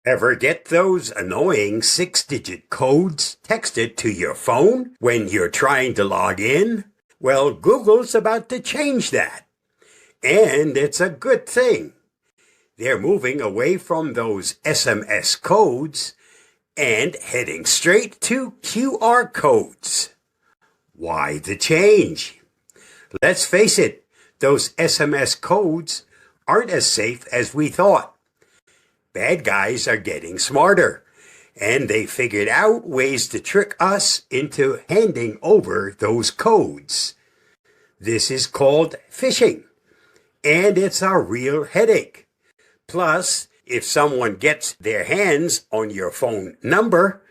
Ever get those annoying 6-digit codes texted to your phone when you're trying to log in? Well, Google's about to change that. And it's a good thing. They're moving away from those SMS codes and heading straight to QR codes. Why the change? Let's face it, those SMS codes aren't as safe as we thought. Bad guys are getting smarter, and they figured out ways to trick us into handing over those codes. This is called phishing, and it's a real headache. Plus, if someone gets their hands on your phone number,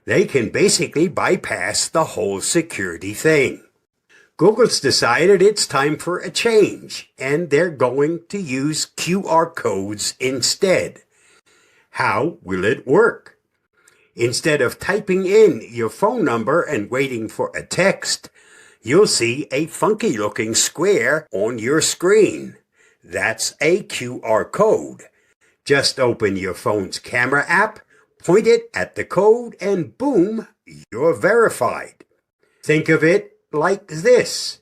they can basically bypass the whole security thing. Google's decided it's time for a change, and they're going to use QR codes instead. How will it work? Instead of typing in your phone number and waiting for a text, you'll see a funky-looking square on your screen. That's a QR code. Just open your phone's camera app, point it at the code, and boom, you're verified. Think of it like this.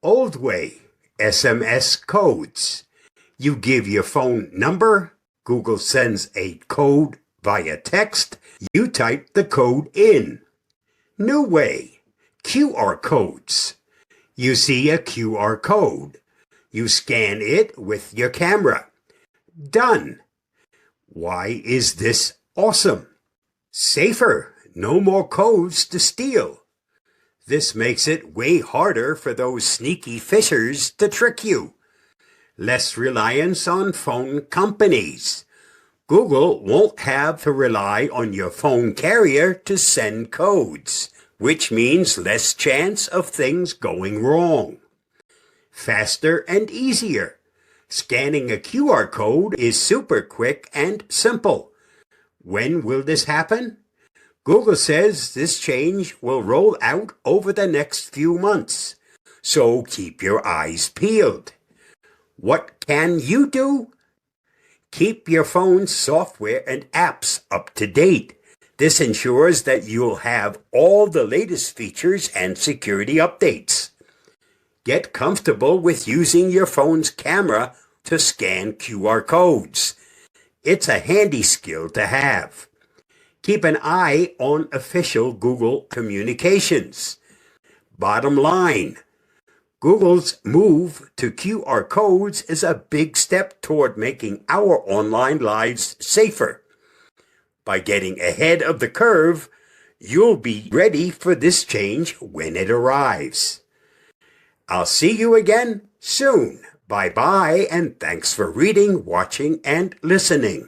Old way, SMS codes. You give your phone number, Google sends a code via text, you type the code in. New way, QR codes. You see a QR code. You scan it with your camera. Done. Why is this awesome? Safer, no more codes to steal. This makes it way harder for those sneaky phishers to trick you. Less reliance on phone companies. Google won't have to rely on your phone carrier to send codes, which means less chance of things going wrong. Faster and easier. Scanning a QR code is super quick and simple. When will this happen? Google says this change will roll out over the next few months, so keep your eyes peeled. What can you do? Keep your phone's software and apps up to date. This ensures that you'll have all the latest features and security updates. Get comfortable with using your phone's camera to scan QR codes. It's a handy skill to have. Keep an eye on official Google communications. Bottom line, Google's move to QR codes is a big step toward making our online lives safer. By getting ahead of the curve, you'll be ready for this change when it arrives. I'll see you again soon. Bye-bye, and thanks for reading, watching, and listening.